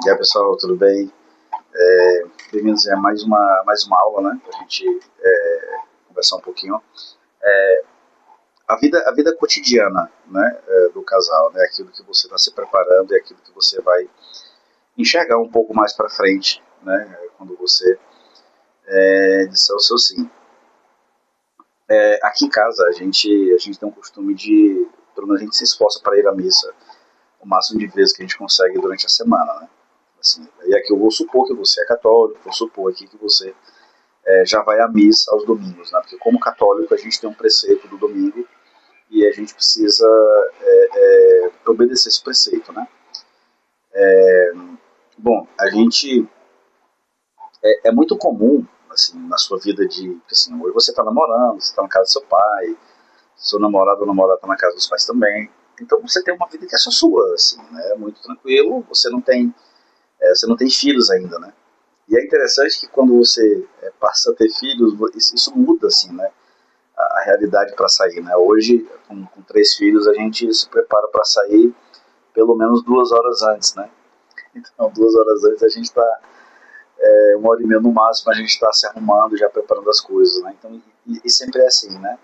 E aí, pessoal, tudo bem? Bem-vindos a mais uma aula, né? Para a gente conversar um pouquinho. A vida cotidiana, né? Do casal, né? Aquilo que você está se preparando e aquilo que você vai enxergar um pouco mais para frente, né? Quando você disser o seu sim. Aqui em casa, a gente tem um costume de, pelo menos a gente se esforça para ir à missa o máximo de vezes que a gente consegue durante a semana, né? Assim, e aqui eu vou supor que você é católico, vou supor aqui que você já vai à missa aos domingos, né? Porque como católico a gente tem um preceito do domingo e a gente precisa obedecer esse preceito, né? Bom, a gente é muito comum assim na sua vida de assim, hoje você está namorando, você está na casa do seu pai, seu namorado ou namorada está na casa dos pais também, então você tem uma vida que é só sua, assim, né? É muito tranquilo, você não tem filhos ainda, né? E é interessante que quando você passa a ter filhos, isso muda, assim, né? A realidade para sair, né? Hoje, com 3 filhos, a gente se prepara para sair pelo menos 2 horas antes, né? Então, 2 horas antes a gente está, 1 hora e meia no máximo, a gente está se arrumando, já preparando as coisas, né? Então, e sempre é assim, né?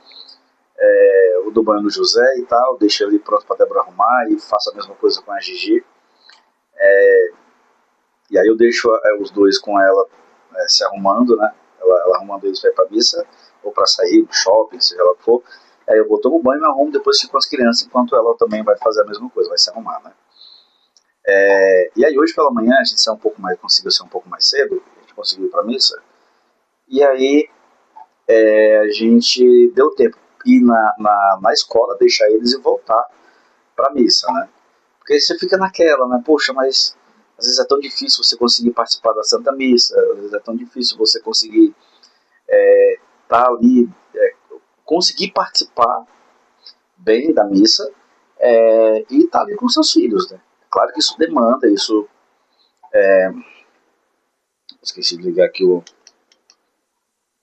Eu dou banho no José e tal, deixo ele pronto para Débora arrumar e faço a mesma coisa com a Gigi. E aí eu deixo os dois com ela se arrumando, né? Ela arrumando eles para ir para missa ou para sair no shopping, seja lá o que for. Aí eu vou tomar banho, me arrumo, depois fico com as crianças, enquanto ela também vai fazer a mesma coisa, vai se arrumar, né? E aí hoje pela manhã a gente conseguiu ser um pouco mais cedo, a gente conseguiu ir para missa. E aí a gente deu tempo ir na escola, deixar eles e voltar para missa, né? Porque aí você fica naquela, né? Poxa, mas às vezes é tão difícil você conseguir participar da Santa Missa, às vezes é tão difícil você conseguir estar ali, conseguir participar bem da missa e estar ali com seus filhos, né? Claro que isso demanda, isso. Esqueci de ligar aqui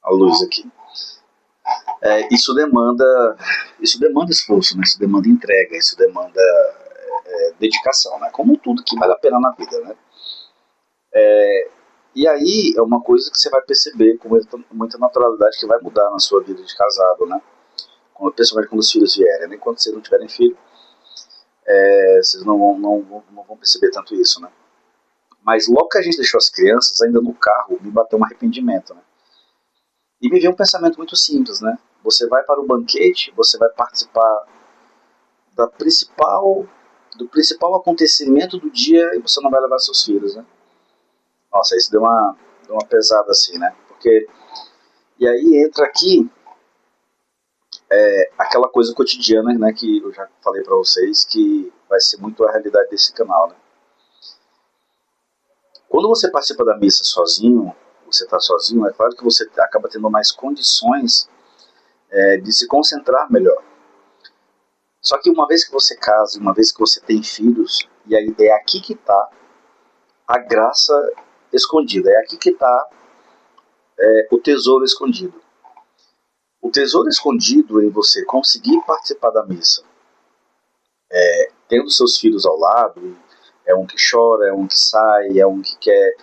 a luz aqui. Isso demanda esforço, né? Isso demanda entrega, isso demanda dedicação, né? Como tudo que vale a pena na vida, né? E aí é uma coisa que você vai perceber com muita naturalidade que vai mudar na sua vida de casado, né? Principalmente quando os filhos vierem, né? Quando vocês não tiverem filho, vocês não vão perceber tanto isso, né? Mas logo que a gente deixou as crianças, ainda no carro, me bateu um arrependimento, né? E me veio um pensamento muito simples, né? Você vai para o banquete, você vai participar da do principal acontecimento do dia e você não vai levar seus filhos, né? Nossa, isso deu uma pesada assim, né? Porque, e aí entra aqui aquela coisa cotidiana, né, que eu já falei para vocês, que vai ser muito a realidade desse canal, né? Quando você participa da missa sozinho, você está sozinho, é claro que você acaba tendo mais condições de se concentrar melhor. Só que uma vez que você casa, uma vez que você tem filhos, e aí é aqui que está a graça escondida, é aqui que está o tesouro escondido. O tesouro escondido em você conseguir participar da missa, tendo seus filhos ao lado, é um que chora, é um que sai, é um que quer,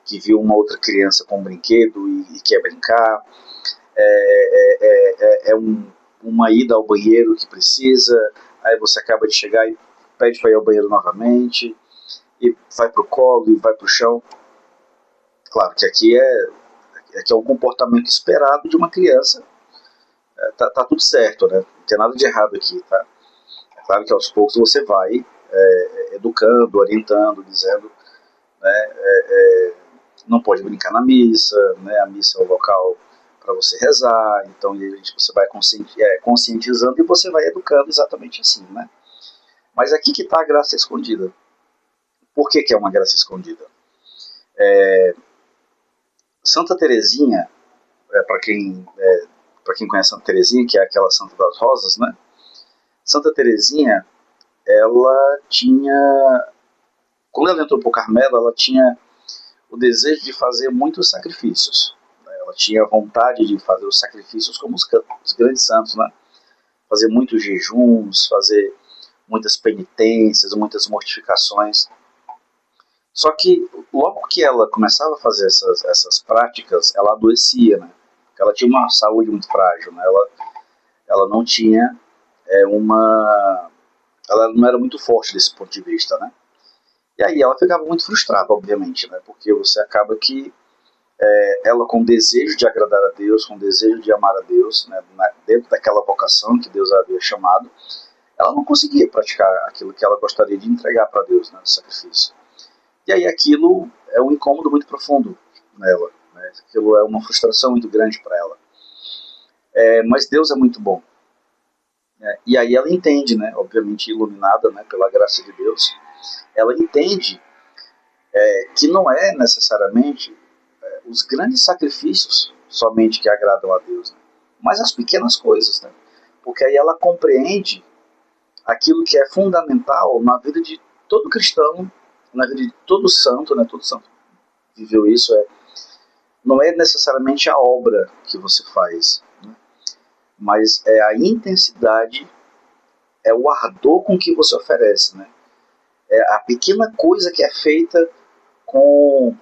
que viu uma outra criança com um brinquedo e quer brincar, uma ida ao banheiro que precisa, aí você acaba de chegar e pede para ir ao banheiro novamente, e vai pro colo e vai pro chão. Claro que aqui é um comportamento esperado de uma criança. Tá tudo certo, né? Não tem nada de errado aqui, tá? É claro que aos poucos você vai educando, orientando, dizendo, né, não pode brincar na missa, né? A missa é o local para você rezar, então você vai conscientizando e você vai educando exatamente assim, né? Mas aqui que está a graça escondida. Por que é uma graça escondida? Santa Teresinha, para quem conhece Santa Teresinha, que é aquela Santa das Rosas, né? Santa Teresinha, ela tinha, quando ela entrou para o Carmelo, ela tinha o desejo de fazer muitos sacrifícios. Ela tinha vontade de fazer os sacrifícios como os grandes santos, né? Fazer muitos jejuns, fazer muitas penitências, muitas mortificações. Só que logo que ela começava a fazer essas práticas, ela adoecia, né? Porque ela tinha uma saúde muito frágil, né? Ela não tinha uma... Ela não era muito forte desse ponto de vista, né? E aí ela ficava muito frustrada, obviamente, né? Porque você acaba que ela com desejo de agradar a Deus, com desejo de amar a Deus, né? Dentro daquela vocação que Deus havia chamado, ela não conseguia praticar aquilo que ela gostaria de entregar para Deus, né? Sacrifício. E aí aquilo é um incômodo muito profundo nela, né? Aquilo é uma frustração muito grande para ela. Mas Deus é muito bom. Né? E aí ela entende, né? Obviamente iluminada, né? Pela graça de Deus, ela entende que não é necessariamente os grandes sacrifícios somente que agradam a Deus, né? Mas as pequenas coisas, né? Porque aí ela compreende aquilo que é fundamental na vida de todo cristão, na vida de todo santo, né? Todo santo viveu isso, não é necessariamente a obra que você faz, né? Mas é a intensidade, é o ardor com que você oferece, né? É a pequena coisa que é feita com,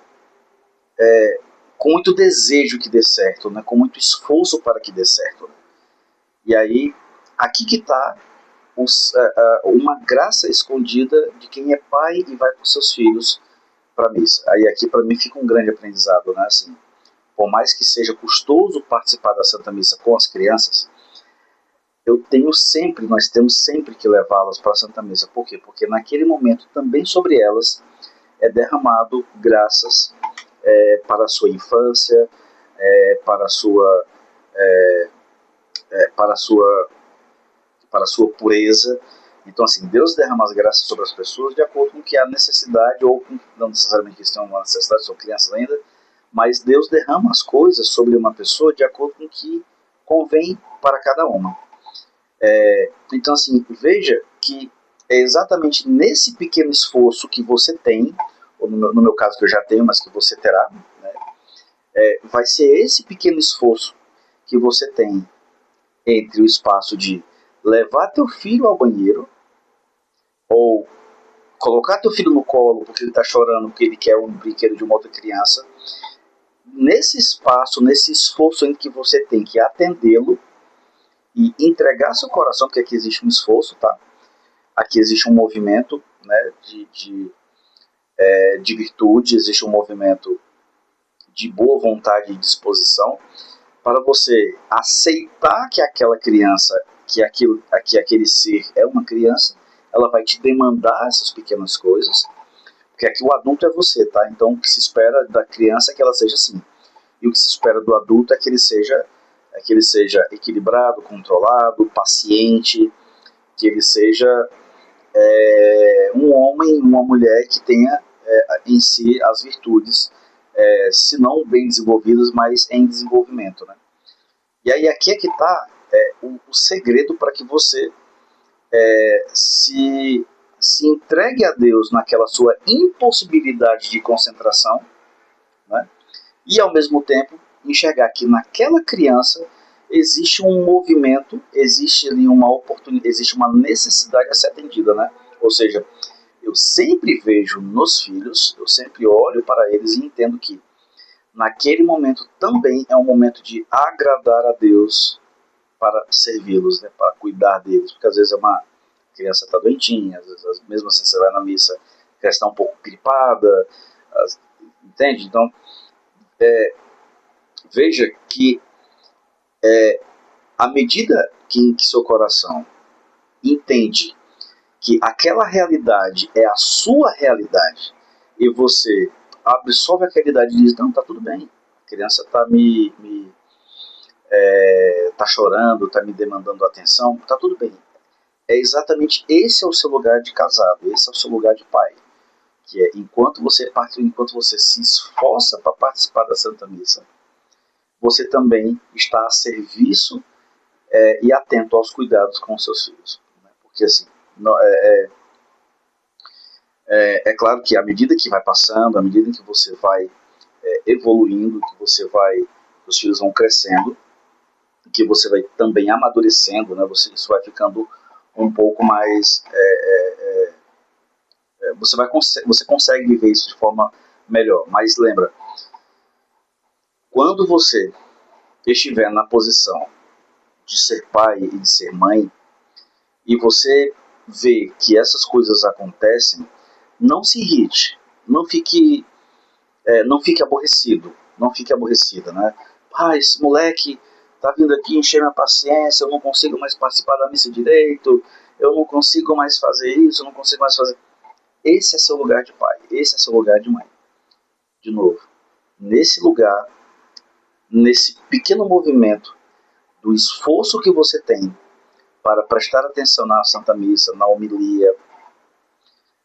com muito desejo que dê certo, né? Com muito esforço para que dê certo. Né? E aí, aqui que está uma graça escondida de quem é pai e vai com seus filhos para a missa. Aí aqui para mim fica um grande aprendizado, né? Assim, por mais que seja custoso participar da Santa Missa com as crianças, nós temos sempre que levá-las para a Santa Missa. Por quê? Porque naquele momento também sobre elas é derramado graças para a sua infância, para a sua para a sua para a sua pureza. Então, assim, Deus derrama as graças sobre as pessoas de acordo com o que há necessidade, ou não necessariamente que eles tenham uma necessidade, são crianças ainda, mas Deus derrama as coisas sobre uma pessoa de acordo com o que convém para cada uma. Então, assim, veja que é exatamente nesse pequeno esforço que você tem, ou no meu caso que eu já tenho, mas que você terá, né, vai ser esse pequeno esforço que você tem entre o espaço de levar teu filho ao banheiro, ou colocar teu filho no colo porque ele está chorando, porque ele quer um brinquedo de uma outra criança, nesse espaço, nesse esforço em que você tem que atendê-lo e entregar seu coração, porque aqui existe um esforço, tá? Aqui existe um movimento, né, de virtude, existe um movimento de boa vontade e disposição para você aceitar que aquela criança, que aquele ser é uma criança, ela vai te demandar essas pequenas coisas, porque aqui o adulto é você, tá? Então o que se espera da criança é que ela seja assim, e o que se espera do adulto é que ele seja equilibrado, controlado, paciente, que ele seja um homem, uma mulher que tenha em si as virtudes, se não bem desenvolvidas, mas em desenvolvimento, né? E aí aqui é que está o segredo para que você se entregue a Deus naquela sua impossibilidade de concentração, né? E ao mesmo tempo enxergar que naquela criança existe um movimento, existe ali uma oportunidade, existe uma necessidade a ser atendida, né? Ou seja, eu sempre vejo nos filhos, eu sempre olho para eles e entendo que naquele momento também é um momento de agradar a Deus para servi-los, né? Para cuidar deles, porque às vezes uma criança está doentinha, às vezes, mesmo assim você vai na missa, a criança está um pouco gripada, entende? Então, veja que à medida que seu coração entende que aquela realidade é a sua realidade e você absorve a realidade e diz, não, tá tudo bem, a criança tá tá chorando, tá me demandando atenção, tá tudo bem. É exatamente esse é o seu lugar de casado, esse é o seu lugar de pai, que é enquanto você se esforça para participar da Santa Missa, você também está a serviço e atento aos cuidados com os seus filhos, né? Porque assim, é claro que à medida que vai passando, à medida que você vai evoluindo, que os filhos vão crescendo, que você vai também amadurecendo, né? Isso vai ficando um pouco mais você consegue viver isso de forma melhor. Mas lembra, quando você estiver na posição de ser pai e de ser mãe, e você vê que essas coisas acontecem, não se irrite, não fique aborrecido, não fique aborrecida, né? Ah, esse moleque tá vindo aqui encher minha paciência, eu não consigo mais participar da missa direito, eu não consigo mais fazer isso, eu não consigo mais fazer... Esse é seu lugar de pai, esse é seu lugar de mãe. De novo, nesse lugar, nesse pequeno movimento do esforço que você tem para prestar atenção na Santa Missa, na homilia,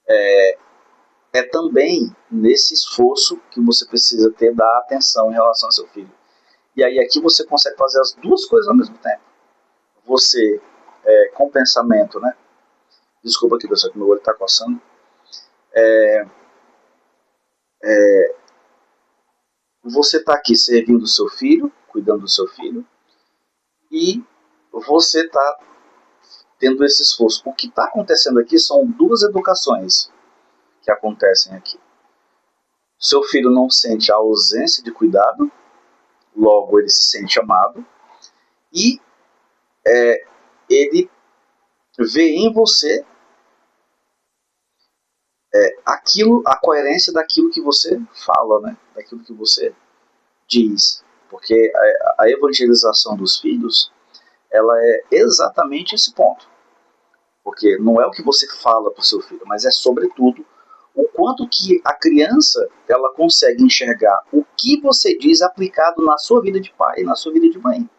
é também nesse esforço que você precisa ter da atenção em relação ao seu filho. E aí aqui você consegue fazer as duas coisas ao mesmo tempo. Você, com pensamento, né? Desculpa aqui, pessoal, que meu olho está coçando. Você está aqui servindo o seu filho, cuidando do seu filho, e você está tendo esse esforço. O que está acontecendo aqui são duas educações que acontecem aqui. Seu filho não sente a ausência de cuidado, logo ele se sente amado, e ele vê em você a coerência daquilo que você fala, né? Daquilo que você diz. Porque a evangelização dos filhos, ela é exatamente esse ponto. Porque não é o que você fala para o seu filho, mas é sobretudo o quanto que a criança ela consegue enxergar o que você diz aplicado na sua vida de pai e na sua vida de mãe.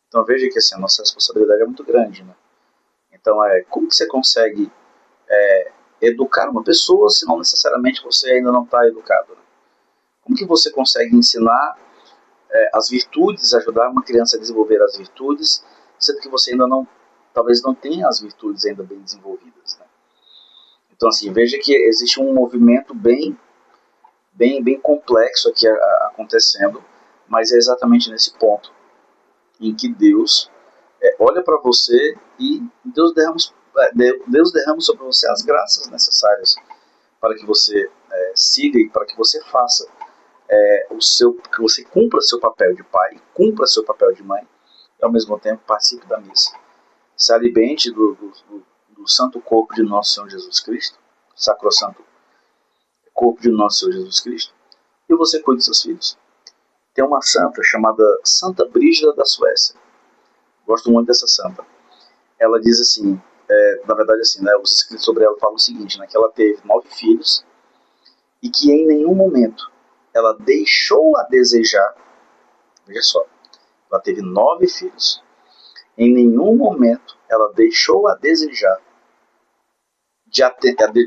Então veja que assim, a nossa responsabilidade é muito grande, né? Então como que você consegue educar uma pessoa se não necessariamente você ainda não está educado? Né? Como que você consegue ensinar as virtudes, ajudar uma criança a desenvolver as virtudes, sendo que você ainda talvez não tenha as virtudes ainda bem desenvolvidas, né? Então assim, veja que existe um movimento bem complexo aqui acontecendo, mas é exatamente nesse ponto em que Deus olha para você e Deus derrama sobre você as graças necessárias para que você siga e para que você faça que você cumpra seu papel de pai, cumpra seu papel de mãe e ao mesmo tempo participe da missa. Se alimente do santo corpo de nosso Senhor Jesus Cristo, sacrosanto corpo de nosso Senhor Jesus Cristo, e você cuide dos seus filhos. Tem uma santa chamada Santa Brígida da Suécia. Gosto muito dessa santa. Ela diz assim, na verdade assim, né, os escritos sobre ela falam o seguinte, né, que ela teve 9 filhos e que em nenhum momento ela deixou a desejar. Veja só, ela teve 9 filhos. Em nenhum momento ela deixou a desejar,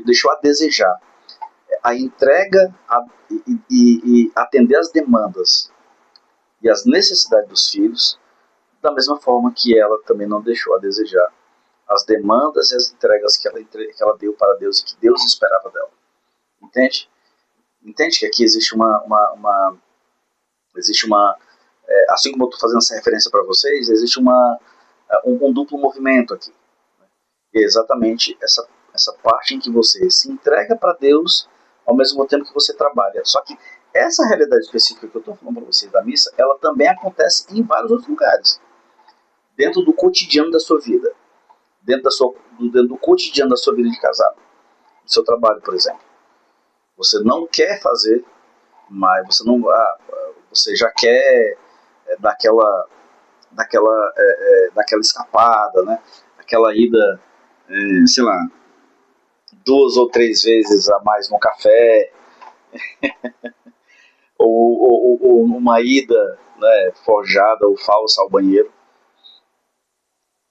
deixou a desejar a entrega e atender às demandas e às necessidades dos filhos, da mesma forma que ela também não deixou a desejar as demandas e as entregas que ela deu para Deus e que Deus esperava dela. Entende? Entende que aqui existe assim como eu estou fazendo essa referência para vocês, existe um duplo movimento aqui. E é exatamente essa parte em que você se entrega para Deus ao mesmo tempo que você trabalha. Só que essa realidade específica que eu estou falando para vocês da missa, ela também acontece em vários outros lugares. Dentro do cotidiano da sua vida. Dentro do cotidiano da sua vida de casado. Do seu trabalho, por exemplo. Você não quer fazer, mas você já quer daquela escapada, né? Aquela ida, sei lá, 2 ou 3 vezes a mais no café, ou uma ida, né, forjada ou falsa ao banheiro.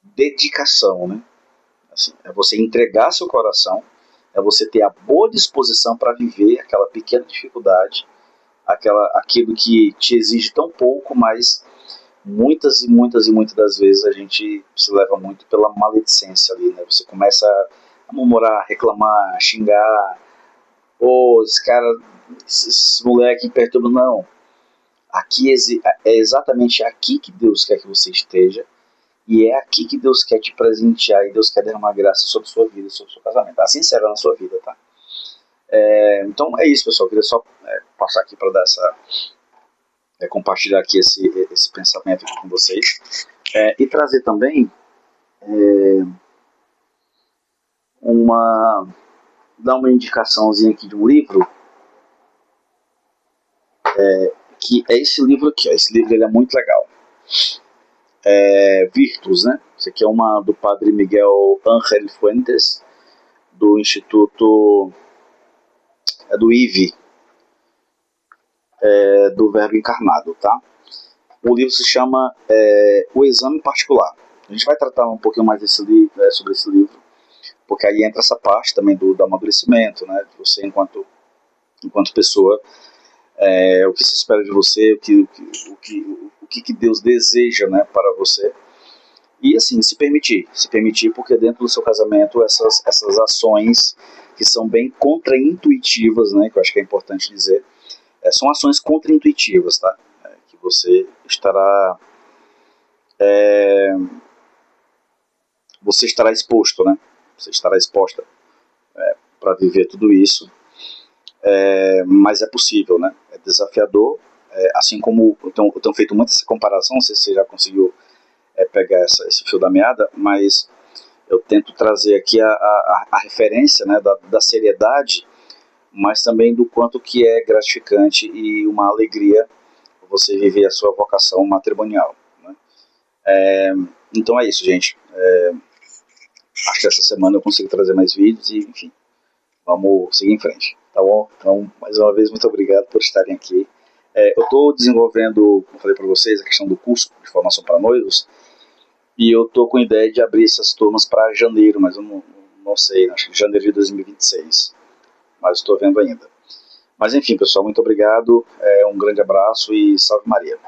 Dedicação, né? Assim, é você entregar seu coração, é você ter a boa disposição para viver aquela pequena dificuldade, aquilo que te exige tão pouco, mas muitas das vezes a gente se leva muito pela maledicência ali, né? Você começa a murmurar, reclamar, xingar, esse moleque perturba. Não, aqui é exatamente aqui que Deus quer que você esteja, e é aqui que Deus quer te presentear, e Deus quer derramar graça sobre sua vida, sobre o seu casamento. Assim será na sua vida, tá? Então é isso, pessoal. Eu queria só passar aqui para dar essa compartilhar aqui esse pensamento aqui com vocês, e trazer também dar uma indicaçãozinha aqui de um livro, que é esse livro aqui, ó. Esse livro ele é muito legal. Virtus, né? Esse aqui é do padre Miguel Ángel Fuentes, do Instituto do IVE, do Verbo Encarnado, tá? O livro se chama O Exame Particular. A gente vai tratar um pouquinho mais sobre esse livro, porque aí entra essa parte também do amadurecimento, né? De você enquanto pessoa, o que se espera de você, o que Deus deseja, né, para você. E assim, se permitir, porque dentro do seu casamento essas ações que são bem contraintuitivas, né, que eu acho que é importante dizer, são ações contraintuitivas, tá? Que você estará exposto, né? Você estará exposta para viver tudo isso, mas é possível, né? É desafiador, assim como eu tenho feito muito essa comparação, não sei se você já conseguiu pegar esse fio da meada, mas eu tento trazer aqui a referência, né, da seriedade, mas também do quanto que é gratificante e uma alegria você viver a sua vocação matrimonial, né? Então é isso, gente. Acho que essa semana eu consigo trazer mais vídeos e, enfim, vamos seguir em frente, tá bom? Então, mais uma vez, muito obrigado por estarem aqui. Eu estou desenvolvendo, como eu falei para vocês, a questão do curso de formação para noivos, e eu estou com a ideia de abrir essas turmas para janeiro, mas eu não sei, acho que janeiro de 2026, mas estou vendo ainda. Mas enfim, pessoal, muito obrigado, um grande abraço e salve Maria.